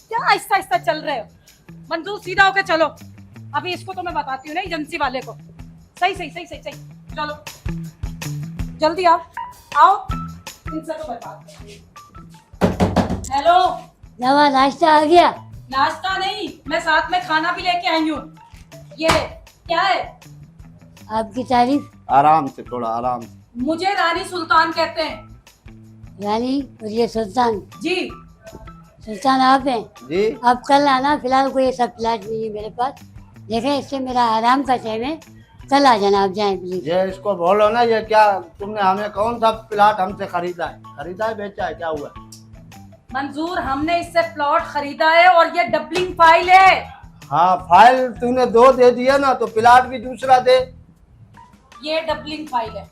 क्या आहिस्ता आहिस्ता चल रहे हो? मंजूर सीधा होके चलो। अभी इसको तो मैं बताती हूँ ना एजेंसी वाले को। सही सही सही सही सही, चलो जल्दी आओ आओ, इनसे तो बताते। हेलो, नवा नाश्ता आ गया। नाश्ता नहीं, मैं साथ में खाना भी लेके आई हूँ। ये क्या है? आपकी तारीफ। आराम से, थोड़ा आराम से। मुझे रानी सुल्तान कहते हैं। रानी और ये सुल्तान। जी सुल्तान आप हैं? जी आप कल आना, फिलहाल कोई ऐसा प्लाट नहीं है मेरे पास। देखें, इससे मेरा आराम का टाइम है, कल आ जाना आप, जाएं प्लीज। ये इसको बोलो ना, ये क्या तुमने हमें कौन सा प्लाट हमसे खरीदा है? खरीदा है, बेचा है, क्या हुआ? मंजूर, हमने इससे प्लॉट खरीदा है और ये डबलिंग फाइल है। हाँ, फाइल तूने 2 दे दिया ना, तो प्लाट भी दूसरा दे। ये डबलिंग फाइल है।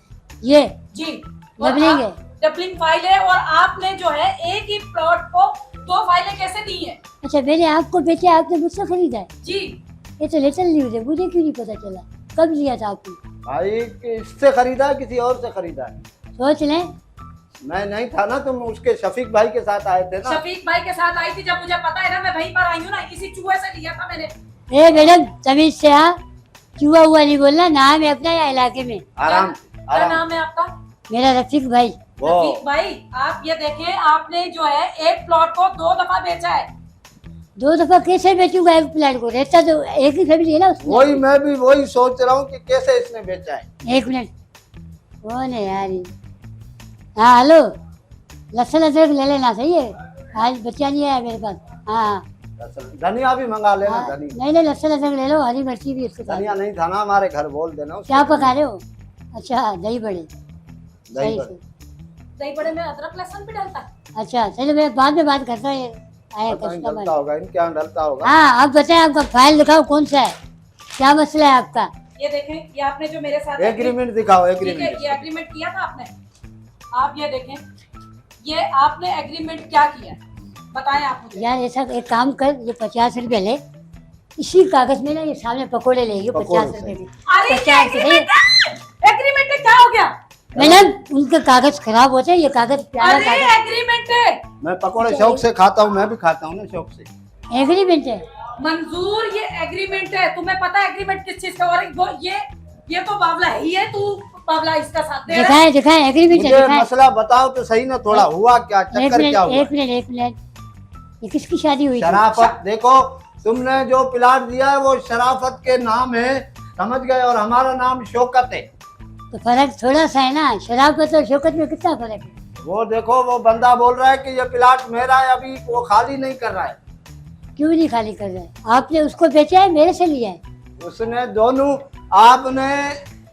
ये जी, डबलिंग है? डबलिंग फाइल है। और आपने जो है एक ही प्लॉट को 2 फाइलें कैसे दी है? अच्छा, मैंने आपको बेचा, आपने मुझसे खरीदा है? जी, ये तो लिटिल न्यूज है, मुझे क्यों नहीं पता चला? कब लिया था आपने? भाई इससे खरीदा है, किसी और से खरीदा है? सोच लें। मैं नहीं था ना, तुम उसके शफीक भाई के साथ आए थे ना। शफीक भाई के साथ आई थी, जब मुझे पता है ना, मैं वहीं पर आई हूँ ना, इसी चूहे से लिया था मैंने। ए मैडम, तमीज से हाँ, चूहा हुआ नहीं बोलना, नाम है अपना या इलाके में। आराम से, क्या आराम नाम है आपका? मेरा रफीक भाई। वो रफीक भाई, आप ये देखें, आपने जो है एक प्लॉट को 2 दफा बेचा है। 2 दफा कैसे बेचूंगा एक प्लाट को? रहता तो एक ही फैमिली है ना उसमें। वही, मैं भी वही सोच रहा हूँ कि कैसे इसने बेचा है। 1 मिनट, कौन है यार ये? हाँ हेलो, लहसुन अदरक ले लेना, सही है? आज बच्चा नहीं आया मेरे पास। हाँ धनिया भी मंगा लेना, हाँ, धनिया। नहीं नहीं, लहसुन अदरक ले लो, हरी मिर्ची भी उसके साथ। धनिया नहीं था ना हमारे घर, बोल देना उसको। क्या पका रहे हो? अच्छा, दही बड़े। दही सही बड़े। से। दही बड़े में अदरक लहसुन भी डलता है? अच्छा चलो, मैं बाद में बात करता हूँ, आया पता नहीं कस्टमर। डलता होगा, इनके यहाँ डलता होगा। हाँ, आप बताएं, आपका फाइल दिखाओ, कौन सा है, क्या मसला है आपका? ये देखें, ये आपने जो मेरे साथ एग्रीमेंट दिखाओ, ठीक है, एग्रीमेंट। ये एग्रीमेंट किया था आपने। आप ये देखें, ये आपने एग्रीमेंट क्या किया है? बताएं आप मुझे। यार ऐसा एक काम कर, ये 50 रुपए ले, इसी कागज में ना ये सामने पकोड़े लेंगे, 50 रुपए के। अरे 50 रुपए। एग्रीमेंट क्या हो गया? मैडम, उनके कागज खराब होते हैं, ये कागज प्यारा अरे कागज। एग्रीमेंट है मैं पकोड़े शौक से खाता हूँ, मैं भी खाता हूँ ना शौक से। एग्रीमेंट है। मंजूर, ये एग्रीमेंट है। तुम्हें पता है एग्रीमेंट किस चीज का? और वो ये तो बावला है ही है, तू बावला इसका साथ दे रहा है। दिखाएं दिखाएं, एग्रीमेंट है, मुझे दिखाएं। मसला बताओ तो सही ना, थोड़ा हुआ क्या, एक चक्कर क्या मिनट हुआ? एक मिनट एक मिनट, ये किसकी शादी हुई थी? शराफत देखो, तुमने जो प्लाट दिया है वो शराफत के नाम है, समझ गए? और हमारा नाम शौकत है। तो फर्क थोड़ा सा है ना, शराफत और शौकत में कितना फर्क है? वो देखो, वो बंदा बोल रहा है कि ये प्लाट मेरा है, अभी वो खाली नहीं कर रहा है। क्यों नहीं खाली कर रहे हैं? आपने उसको बेचा है, मेरे से लिया है? उसने दोनों, आपने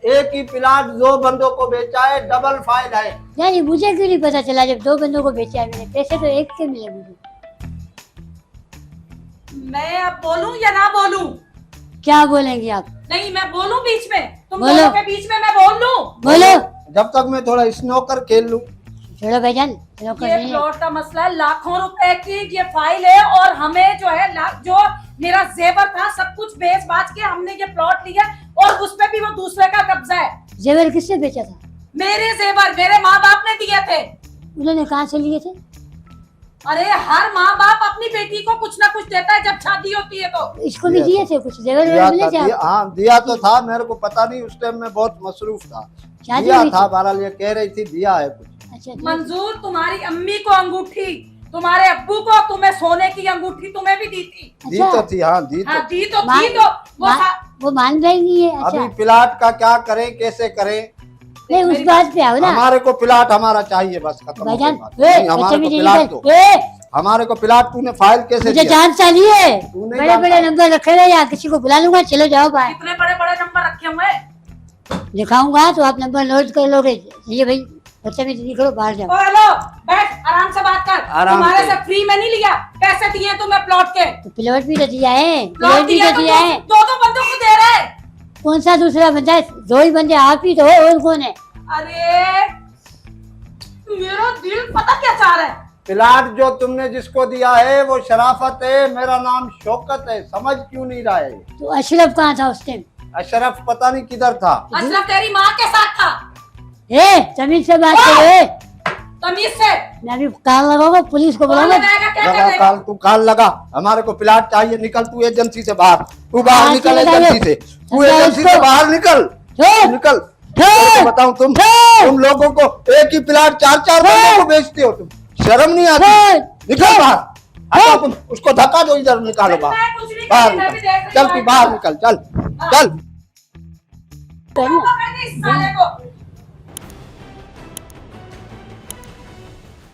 एक ही प्लाट 2 बंदों को बेचा है, डबल फाइल है। यानी मुझे क्यों नहीं पता चला जब 2 बंदों को बेचा है मैंने? पैसे तो एक के मिले मुझे। मैं अब बोलूं या ना बोलूं? क्या बोलेंगे आप? नहीं, मैं बोलूं बीच में? तुम बोलो। दोनों के बीच में मैं बोल लूं? बोलो। जब तक मैं थोड़ा स्नोकर खेल लूं। छोड़ो भाईजान, नौकर ये नहीं है। प्लॉट का मसला है, लाखों रुपए की ये फाइल है। और हमें जो है जो मेरा जेवर था सब कुछ बेच बाच के हमने ये प्लॉट लिया, और उस पे भी वो दूसरे का कब्जा है। जेवर किससे बेचा था? मेरे जेवर मेरे माँ बाप ने दिए थे। उन्होंने कहाँ से लिए थे? अरे हर माँ बाप अपनी बेटी को कुछ ना कुछ देता है जब शादी होती है तो। इसको भी दिए थे कुछ जेवर दिया वेवर मिले था, थे? दिया, हाँ दिया तो था, मेरे को पता नहीं, उस टाइम में बहुत मसरूफ था। शादी दिया हुई था, थी? बहरहाल ये कह रही थी दिया है कुछ। अच्छा ठीक। मंजूर, तुम्हारी अम्मी को अंगूठी, तुम्हारे अब्बू को, तुम्हें सोने की अंगूठी तुम्हें भी दी थी। दी तो थी, हाँ दी तो हाँ थी। दी तो मान- थी, तो वो वो मान रही नहीं है? अच्छा अभी प्लाट का क्या करें, कैसे करें? नहीं, उस बात पे आओ ना हमारे को प्लाट हमारा चाहिए, बस खत्म हो गई भाईजान। बात। नहीं, हमारे को प्लाट दो, हमारे को प्लाट। तूने फाइल कैसे मुझे दिया? जानता नहीं है, तू नहीं बड़े जानता? बड़े नंबर रखे हुए, या किसी को बुला लूंगा, चलो जाओ बाहर। कितने बड़े बड़े नंबर रखे हुए हैं। दिखाऊंगा तो आप नंबर नोट कर लोगे। ये भाई बदतमीजी करो, बाहर जाओ। ओ हेलो, बैठ, आराम से बात कर। आराम तुम्हारे से। से फ्री में नहीं लिया, पैसे दिए तुम्हें प्लॉट के। तो प्लॉट भी तो दिया है, प्लॉट प्लॉट भी दिया तो तो दिया है। दो दो बंदों को दे रहे हैं। कौन सा दूसरा बंदा है? 2 ही बंदे, आप ही तो हो, और कौन है? अरे मेरा दिल पता क्या चाह रहा है? प्लाट जो तुमने जिसको दिया है वो शराफत है, मेरा नाम शौकत है, समझ क्यों नहीं रहा है? तो अशरफ कहाँ था उस टाइम? अशरफ पता नहीं किधर था। अशरफ तेरी माँ के साथ था। ए जमीन से बात करो। ए तमीज से मैं अभी कान लगाऊंगा, पुलिस को कौन बुलाऊंगा। लगाएगा, क्या लगा कर काल, तू काल लगा, हमारे को प्लाट चाहिए, निकल तू एजेंसी से बाहर, तू बाहर हाँ, निकल ठीक है, एजेंसी से, तू समझाओ एजेंसी इसको। से बाहर निकल, छोड़। निकल। छोड़। तेरे को बताऊं, छोड़। तुम लोगों को एक ही प्लाट 4-4 बंदों को बेचते हो, तुम शर्म नहीं आती? छोड़। निकल छोड़। बाहर, हटाओ तुम, उसको धक्का दो, इधर निकालो बाहर, मैं कुछ नहीं बाहर करती, मैं भी निकल, देख रही चल हूँ तू आके। बाहर निकल, चल चल। पकड़ दे इस साले को।